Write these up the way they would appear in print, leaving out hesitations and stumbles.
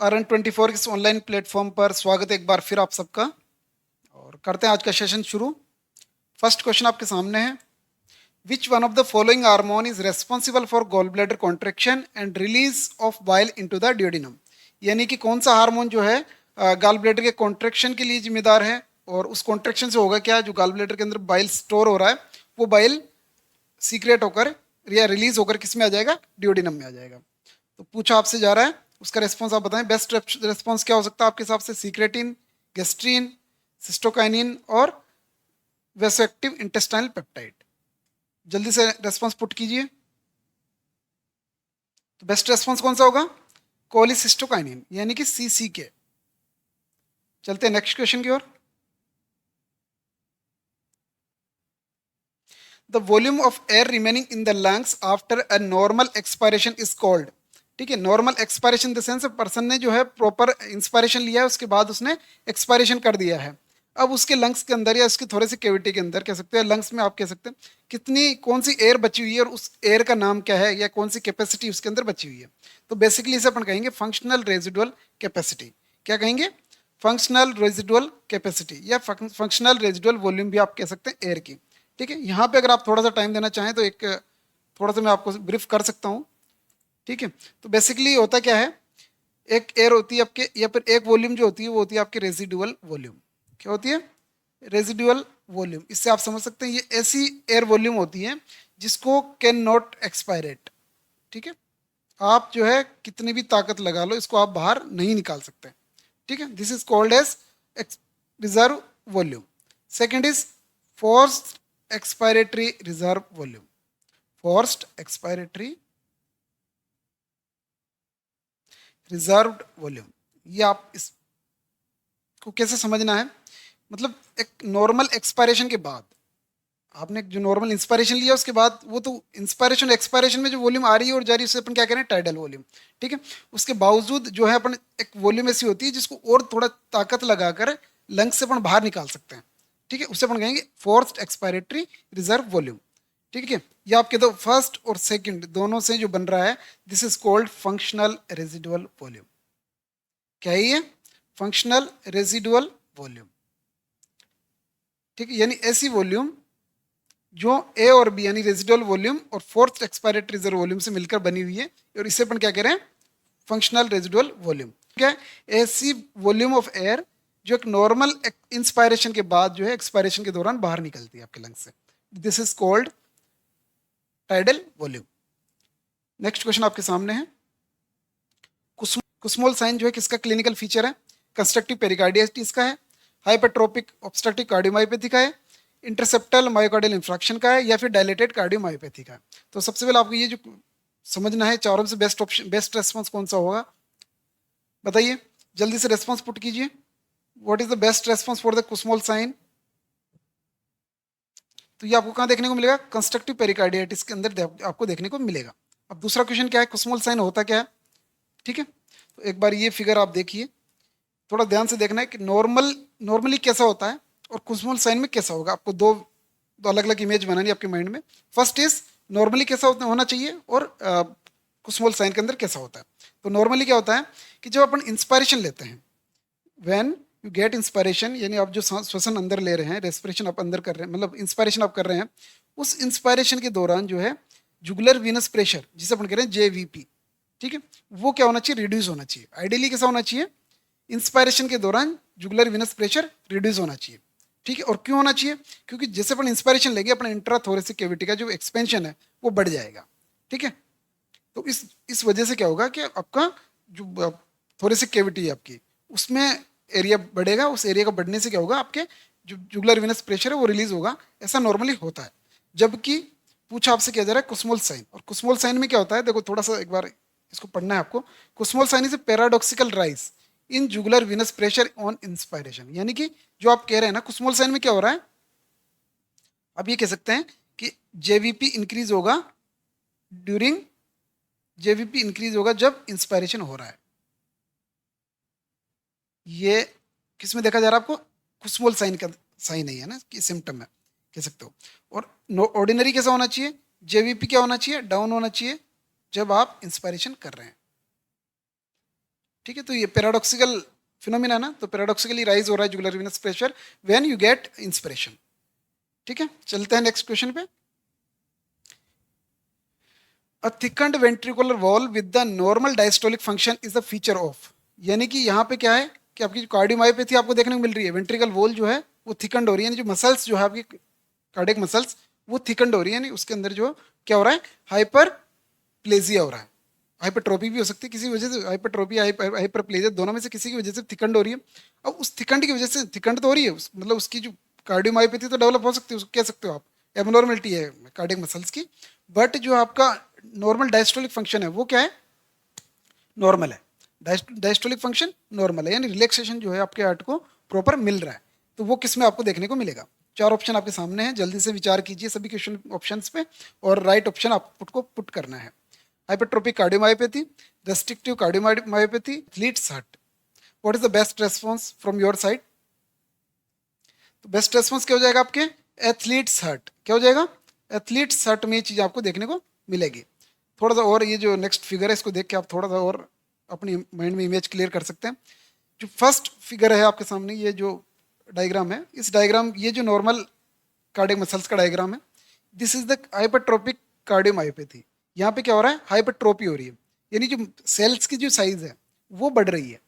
RN24 इस online platform पर स्वागत है एक बार फिर आप सबका। और करते हैं आज का सेशन शुरू। फर्स्ट क्वेश्चन आपके सामने है, which one of the following hormone is responsible for gall bladder contraction and release of bile into the duodenum. यानी कि कौन सा हार्मोन जो है गॉल ब्लैडर के कॉन्ट्रेक्शन के लिए जिम्मेदार है, और उस कॉन्ट्रेक्शन से होगा क्या, जो गॉल ब्लैडर के अंदर बाइल स्टोर हो रहा है वो बाइल सीक्रेट होकर या रिलीज होकर किस में आ जाएगा, ड्यूडेनम में आ जाएगा। तो पूछा आपसे जा रहा है, उसका रेस्पॉन्स आप बताएं। बेस्ट रेस्पॉन्स क्या हो सकता है आपके हिसाब से? सीक्रेटिन, गेस्ट्रीन, सिस्टोकाइनिन और वेसोएक्टिव इंटेस्टाइनल पेप्टाइड। जल्दी से रेस्पॉन्स पुट कीजिए। तो बेस्ट रेस्पॉन्स कौन सा होगा? कोलिसिस्टोकाइनिन यानी कि CCK। चलते हैं नेक्स्ट क्वेश्चन की ओर। The volume of air remaining in the lungs after a normal expiration is called. ठीक है, normal expiration the sense person ने जो है प्रॉपर इंस्पायरेशन लिया है, उसके बाद उसने एक्सपायरेशन कर दिया है। अब उसके लंग्स के अंदर या उसकी थोड़े से कैविटी के अंदर कह सकते हैं, लंग्स में आप कह सकते हैं कितनी कौन सी एयर बची हुई है और उस एयर का नाम क्या है या कौन सी कैपेसिटी उसके अंदर बची हुई है। तो बेसिकली इसे अपन कहेंगे फंक्शनल रेजिडुअल कैपेसिटी। क्या कहेंगे? फंक्शनल रेजिडुअल कैपेसिटी या फंक्शनल रेजिडुअल वॉल्यूम भी आप कह सकते हैं एयर की। ठीक है, यहाँ पे अगर आप थोड़ा सा टाइम देना चाहें तो एक थोड़ा सा मैं आपको ब्रीफ कर सकता हूँ। ठीक है, तो बेसिकली होता क्या है, एक एयर होती है आपके, या फिर एक वॉल्यूम जो होती है वो होती है आपकी रेजिडुअल वॉल्यूम। क्या होती है? Residual volume. इससे आप समझ सकते हैं ये ऐसी एयर वॉल्यूम होती है जिसको कैन नॉट एक्सपायरेट। ठीक है, आप जो है कितनी भी ताकत लगा लो इसको आप बाहर नहीं निकाल सकते। ठीक है, this is called as reserve volume. Second is forced expiratory reserve volume. Forced expiratory reserved volume. ये आप इसको कैसे समझना है, मतलब एक नॉर्मल एक्सपायरेशन के बाद आपने जो नॉर्मल इंस्पायरेशन लिया उसके बाद वो तो इंस्पायरेशन एक्सपायरेशन में जो वॉल्यूम आ रही है और जा रही है उसे अपन क्या करें, टाइडल वॉल्यूम। ठीक है, उसके बावजूद जो है अपन एक वॉल्यूम ऐसी होती है जिसको और थोड़ा ताकत लगाकर लंग्स से अपन बाहर निकाल सकते हैं। ठीक है, उसे अपन कहेंगे फोर्स्ड एक्सपायरेटरी रिजर्व वॉल्यूम। ठीक है, ये आपके दो फर्स्ट और सेकंड दोनों से जो बन रहा है, this is called functional residual volume. क्या है ये? Functional residual volume. ठीक है, यानी ऐसी वॉल्यूम जो ए और बी यानी रेजिडुअल वॉल्यूम और फोर्थ एक्सपायरेटरी रिजर्व वॉल्यूम से मिलकर बनी हुई है, और इसे अपन क्या कह रहे हैं, फंक्शनल रेजिडुअल वॉल्यूम। ठीक है, ऐसी वॉल्यूम ऑफ एयर जो एक नॉर्मल इंस्पायरेशन के बाद जो है एक्सपायरेशन के दौरान बाहर निकलती है आपके लंग्स से, this is called tidal volume. Next question आपके सामने है, कुस्मोल साइन जो है किसका क्लिनिकल फीचर है? कंस्ट्रक्टिव पेरिकार्डिटिस का है, हाइपरट्रोपिक ऑब्स्ट्रक्टिव कार्डियोमायोपैथी का है, इंटरसेप्टल मायोकार्डियल इंफ्रैक्शन का है, या फिर डायलेटेड कार्डियोमायोपैथी का है। तो सबसे पहले आपको ये जो समझना है चारों से बेस्ट ऑप्शन, बेस्ट रेस्पॉन्स कौन सा होगा, बताइए। जल्दी से रेस्पॉन्स पुट कीजिए। What is the best response for the Kussmaul sign? तो ये आपको कहाँ देखने को मिलेगा? कंस्ट्रक्टिव पेरिकार्डिटिस के अंदर आपको देखने को मिलेगा। अब दूसरा क्वेश्चन क्या है, कुस्मोल साइन होता क्या है? ठीक है, तो एक बार ये फिगर आप देखिए, थोड़ा ध्यान से देखना है कि नॉर्मली कैसा होता है और कुस्मोल साइन में कैसा होगा। आपको दो दो अलग अलग इमेज बनानी है आपके माइंड में। फर्स्ट इज नॉर्मली कैसा होना चाहिए और कुस्मोल साइन के अंदर कैसा होता है। तो नॉर्मली क्या होता है कि जब अपन इंस्पायरेशन लेते हैं, व्हेन यू गेट इंस्पायरेशन, यानी आप जो श्वसन अंदर ले रहे हैं, रेस्पिरेशन आप अंदर कर रहे हैं, मतलब इंस्पायरेशन आप कर रहे हैं, उस इंस्पायरेशन के दौरान जो है जुगुलर वीनस प्रेशर जिसे अपन कह रहे हैं JVP, ठीक है, वो क्या होना चाहिए? रिड्यूस होना चाहिए। आइडियली कैसा होना चाहिए? इंस्पायरेशन के दौरान जुगुलर विनस प्रेशर रिड्यूस होना चाहिए। ठीक है, और क्यों होना चाहिए? क्योंकि जैसे अपन इंस्पायरेशन लेंगे अपने इंट्राथोरेसिक कैविटी का जो एक्सपेंशन है वो बढ़ जाएगा। ठीक है, तो इस वजह से क्या होगा कि आपका जो थोरेसिक कैविटी है आपकी, उसमें एरिया बढ़ेगा। उस एरिया का बढ़ने से क्या होगा, आपके जो जुगुलर विनस प्रेशर है वो रिलीज होगा। ऐसा नॉर्मली होता है। जबकि पूछा आपसे किया जा रहा है कुस्मोल साइन, और कुस्मोल साइन में क्या होता है, देखो थोड़ा सा एक बार इसको पढ़ना है आपको। Kussmaul sign is a paradoxical rise in jugular venous pressure on inspiration. यानी कि जो आप कह रहे हैं ना, कुस्मोल साइन में क्या हो रहा है, आप ये कह सकते हैं कि JVP इंक्रीज होगा ड्यूरिंग, JVP इंक्रीज होगा जब इंस्पायरेशन हो रहा है। ये किस में देखा जा रहा है आपको? कुस्मोल साइन का साइन नहीं है ना, कि सिम्टम है कह सकते हो। और ऑर्डिनरी कैसा होना चाहिए? JVP क्या होना चाहिए? डाउन होना चाहिए जब आप इंस्पायरेशन कर रहे हैं। ठीक है, तो ये पैराडॉक्सिकल फिनोमिना ना, तो पैराडॉक्सिकली राइज हो रहा है jugular venous pressure when you get inspiration. ठीक है, चलते हैं नेक्स्ट क्वेश्चन पे। A thickened ventricular wall with the normal diastolic function is the feature of, यानी कि यहाँ पे क्या है कि आपकी जो कार्डियोमायोपैथी आपको देखने को मिल रही है, वेंट्रिकल वॉल जो है वो थिकन्ड हो रही है, यानी जो मसल्स जो है आपकी कार्डियक मसल्स वो थिकन्ड हो रही है, यानी उसके अंदर जो क्या हो रहा है, हाइपर प्लेजिया हो रहा है। हाइपरट्रोपी भी हो सकती है किसी वजह से, हाइपरट्रोपी हाइपरप्लेजिया दोनों में से किसी की वजह से थिकंड हो रही है। अब उस थिकंड की वजह से, थिकंड तो हो रही है मतलब उसकी जो कार्डियोमायोपैथी तो डेवलप हो सकती है, उसको कह सकते हो आप एबनॉर्मलिटी है कार्डियक मसल्स की, बट जो आपका नॉर्मल डायस्टोलिक फंक्शन है वो क्या है, नॉर्मल है। डायस्टोलिक फंक्शन नॉर्मल है, यानी रिलैक्सेशन जो है आपके हार्ट को प्रॉपर मिल रहा है। तो वो किस में आपको देखने को मिलेगा? चार ऑप्शन आपके सामने हैं, जल्दी से विचार कीजिए सभी क्वेश्चन ऑप्शंस पे और राइट ऑप्शन आपको पुट करना है। Hypertrophic cardiomyopathy, restrictive cardiomyopathy, leads heart. What is the best response from your side? तो बेस्ट रेस्पॉन्स क्या हो जाएगा आपके? Athletes heart. क्या हो जाएगा? एथलीट्स हार्ट में ये चीज़ आपको देखने को मिलेगी। थोड़ा सा और ये जो नेक्स्ट फिगर है इसको देख के आप थोड़ा सा और अपनी माइंड में इमेज क्लियर कर सकते हैं। जो फर्स्ट फिगर है आपके सामने, ये जो डायग्राम है, इस डायग्राम, ये जो नॉर्मल कार्डियक मसल्स का डायग्राम है, दिस इज द हाइपरट्रोपिक कार्डियोमायोपैथी। यहाँ पे क्या हो रहा है? हाइपरट्रोपी हो रही है, यानी जो सेल्स की जो साइज है वो बढ़ रही है।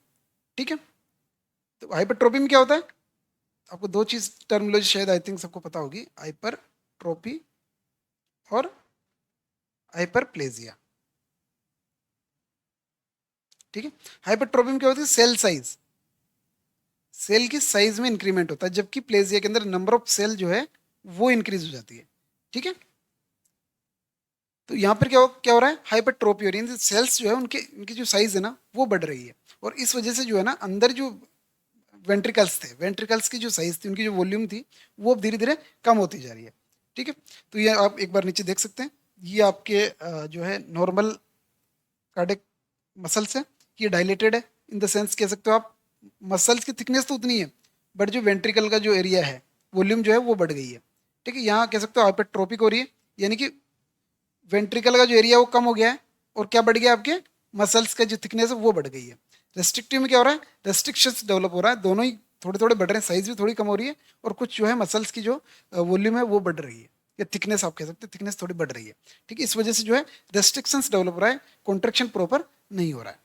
ठीक है, तो हाइपरट्रोपी में क्या होता है? आपको दो चीज टर्मिनोलॉजी शायद आई थिंक सबको पता होगी, हाइपरट्रोपी और हाइपरप्लेजिया। ठीक है, हाइपरट्रोपी में क्या होती है? सेल साइज, सेल की साइज में इंक्रीमेंट होता है, जबकि प्लेजिया के अंदर नंबर ऑफ सेल जो है वो इंक्रीज हो जाती है। ठीक है, तो यहाँ पर क्या हो रहा है? हाइपरट्रोपी हो रही है, सेल्स जो है उनके उनकी जो साइज है ना वो बढ़ रही है, और इस वजह से जो है ना अंदर जो वेंट्रिकल्स थे, वेंट्रिकल्स की जो साइज थी, उनकी जो वॉल्यूम थी वो अब धीरे धीरे कम होती जा रही है। ठीक है, तो ये आप एक बार नीचे देख सकते हैं, ये आपके जो है नॉर्मल कार्डियक मसल्स है, ये डायलेटेड है, इन द सेंस कह सकते हो आप मसल्स की थिकनेस तो उतनी है, बट जो वेंट्रिकल का जो एरिया है, वॉल्यूम जो है वो बढ़ गई है। ठीक है, यहाँ कह सकते हो हाइपरट्रोपिक हो रही है, यानी कि वेंट्रिकल का जो एरिया वो कम हो गया है, और क्या बढ़ गया? आपके मसल्स का जो थिकनेस है वो बढ़ गई है। रेस्ट्रिक्टिव में क्या हो रहा है? रेस्ट्रिक्शंस डेवलप हो रहा है, दोनों ही थोड़े थोड़े बढ़ रहे हैं, साइज भी थोड़ी कम हो रही है, और कुछ जो है मसल्स की जो वॉल्यूम है वो बढ़ रही है, या थिकनेस आप कह सकते हैं, थिकनेस थोड़ी बढ़ रही है। ठीक है, इस वजह से जो है रेस्ट्रिक्शंस डेवलप हो रहा है, कॉन्ट्रेक्शन प्रॉपर नहीं हो रहा है।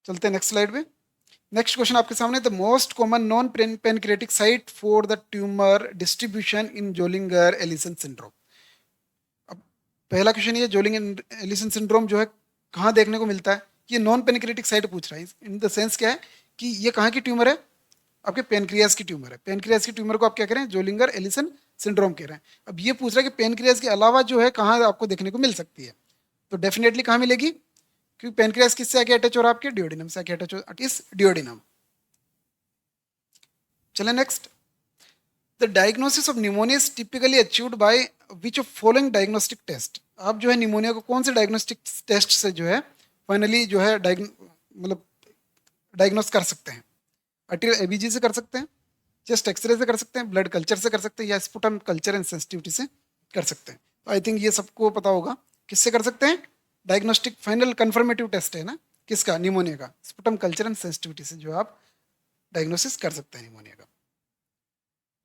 चलते हैं नेक्स्ट स्लाइड पे। नेक्स्ट क्वेश्चन आपके सामने, the most common noun pancreatic site for the tumour distribution in Zollinger Allison syndrome. अब पहला क्वेश्चन ये, जोलिंग एलिसन सिंड्रोम जो है कहाँ देखने को मिलता है? ये नॉन पेनक्रिएटिक साइट पूछ रहा है, इन द सेंस क्या है कि ये कहाँ की ट्यूमर है? आपके पेनक्रियास की ट्यूमर है। पेनक्रियास की ट्यूमर को आप क्या करें? जोलिंगर एलिसन सिंड्रोम कह रहे हैं। अब ये पूछ रहा है कि पेनक्रियास के अलावा जो है कहाँ आपको देखने को मिल सकती है, तो डेफिनेटली कहाँ मिलेगी? क्योंकि पेनक्रियास किससे आके अटैच हो रहा है? आपके डिओडिनम से आके अटैच हो, इस डिओडिनम। चले next. The diagnosis of pneumonia is typically achieved by which of following diagnostic test. आप जो है निमोनिया को कौन से डायग्नोस्टिक टेस्ट से जो है फाइनली जो है मतलब डायग्नोस कर सकते हैं? आर्टीरियल एबीजी से कर सकते हैं, चेस्ट एक्सरे से कर सकते हैं, ब्लड कल्चर से कर सकते हैं, या स्पुटम कल्चर एंड सेंसिटिविटी से कर सकते हैं। तो आई थिंक ये सबको पता होगा किससे कर सकते हैं। डायग्नोस्टिक फाइनल कंफर्मेटिव टेस्ट है ना किसका? निमोनिया का। स्पुटम कल्चर एंड सेंसिटिविटी से जो आप डायग्नोसिस कर सकते हैं निमोनिया का।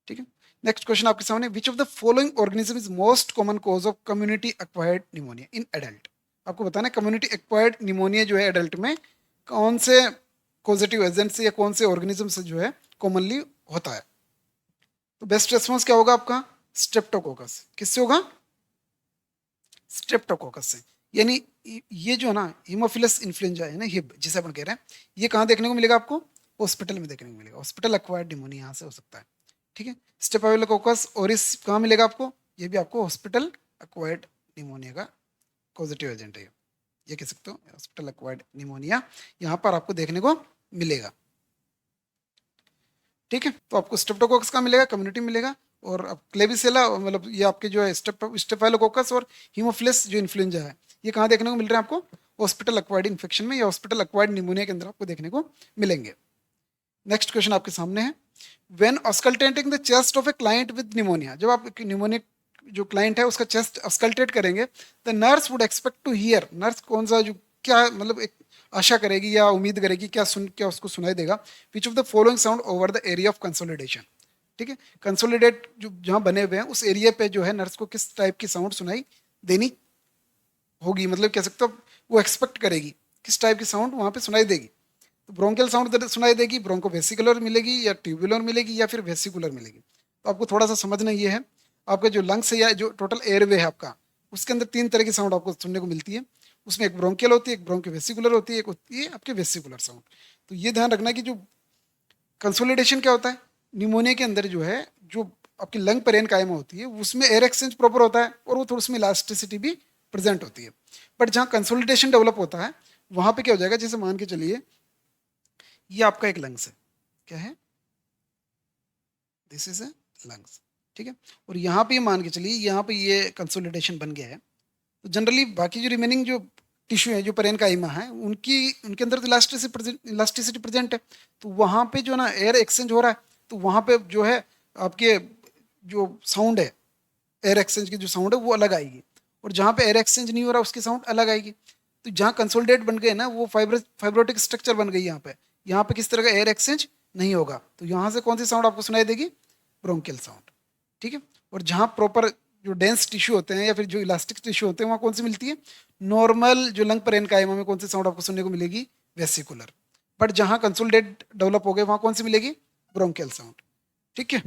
ठीक है, नेक्स्ट क्वेश्चन आपके सामने, which of the following organism is most common cause of community acquired pneumonia in adult. आपको बताना है कम्युनिटी एक्वायर्ड निमोनिया जो है एडल्ट में कौन से पॉजिटिव एजेंट से या कौन से ऑर्गेनिज्म से जो है कॉमनली होता है। तो बेस्ट रेस्पॉन्स क्या होगा आपका? स्ट्रेप्टोकोकस। किससे होगा? स्ट्रेप्टोकोकस से। यानी ये जो ना हीमोफिलस इन्फ्लुएंजा है ना, ये जिसे अपन कह रहे हैं, ये कहाँ देखने को मिलेगा आपको? हॉस्पिटल में देखने को मिलेगा। हॉस्पिटल एक्वायर्ड निमोनिया यहाँ से हो सकता है। ठीक है, स्टेफाइलोकोकस ऑरिस कहाँ मिलेगा आपको? ये भी आपको हॉस्पिटल एक्वायर्ड निमोनिया का पॉजिटिव एजेंट है, ये कह सकते हो हॉस्पिटल एक्वायर्ड निमोनिया यहाँ पर आपको देखने को मिलेगा। ठीक है, तो आपको स्ट्रेप्टोकोकस का मिलेगा, कम्युनिटी मिलेगा, और अब क्लेबिसेला मतलब ये आपके जो है स्टेफाइलोकोकस और हीमोफिलस जो इन्फ्लुएंजा है, ये कहाँ देखने को मिल रहे हैं आपको? हॉस्पिटल एक्वायर्ड इन्फेक्शन में या हॉस्पिटल एक्वायर्ड निमोनिया के अंदर आपको देखने को मिलेंगे। नेक्स्ट क्वेश्चन आपके सामने है, when auscultating the chest of a client with pneumonia. जब आप निमोनिया जो क्लाइंट है उसका चेस्ट ऑस्कल्टेट करेंगे, the nurse would expect to hear. Nurse कौन सा जो क्या मतलब एक आशा करेगी या उम्मीद करेगी क्या उसको सुनाई देगा। Which of the following sound over the area of consolidation. ठीक है, कंसोलिडेट जो जहाँ बने हुए हैं उस एरिया पे जो है नर्स को किस टाइप की साउंड सुनाई देनी होगी, मतलब कह सकते हो वो एक्सपेक्ट करेगी किस टाइप की साउंड वहाँ पे सुनाई देगी। तो ब्रोंकियल साउंड सुनाई देगी, ब्रोंको वेसिकुलर मिलेगी या ट्यूबुलर मिलेगी या फिर वेसिकुलर मिलेगी। तो आपको थोड़ा सा समझना ये है, आपका जो लंग्स है या जो टोटल एयरवे है आपका, उसके अंदर तीन तरह की साउंड आपको सुनने को मिलती है। उसमें एक ब्रोंकियल होती है, एक ब्रोंको वेसिकुलर होती है, एक होती है आपके वेसिकुलर साउंड। तो ये ध्यान रखना कि जो कंसोलिडेशन क्या होता है, निमोनिया के अंदर जो है जो आपकी लंग पेरेन्काइमा होती है उसमें एयर एक्सचेंज प्रॉपर होता है और वो थोड़ी उसमें इलास्टिसिटी भी प्रेजेंट होती है। बट जहाँ कंसोलिडेशन डेवलप होता है वहां पे क्या हो जाएगा, जैसे मान के चलिए ये आपका एक लंग्स है, क्या है, दिस इज ए लंग्स। ठीक है, और यहाँ पे मान के चलिए यहाँ पे ये कंसोलिडेशन बन गया है। तो जनरली बाकी जो रिमेनिंग जो टिश्यू है जो पेरेन्काइमा है उनकी उनके अंदर तो इलास्टिसिटी प्रेजेंट है। तो वहाँ पे जो ना एयर एक्सचेंज हो रहा है, तो वहाँ पे जो है आपके जो साउंड है, एयर एक्सचेंज की जो साउंड है वो अलग आएगी। और जहाँ पे एयर एक्सचेंज नहीं हो रहा उसकी साउंड अलग आएगी। तो जहाँ कंसोलिडेट बन गए ना वो फाइब्रोटिक स्ट्रक्चर बन गई यहाँ पे किस तरह का एयर एक्सचेंज नहीं होगा। तो यहाँ से कौन सी साउंड आपको सुनाई देगी, ब्रोंकियल साउंड। ठीक है, और जहाँ प्रॉपर जो डेंस टिश्यू होते हैं या फिर जो इलास्टिक टिश्यू होते हैं वहाँ कौन सी मिलती है, नॉर्मल जो लंग पेरेन्काइमा में कौन सी साउंड आपको सुनने को मिलेगी, वेसिकुलर। बट जहाँ कंसोलिडेट डेवलप हो गए वहाँ कौन सी मिलेगी, ब्रोंकियल साउंड। ठीक है।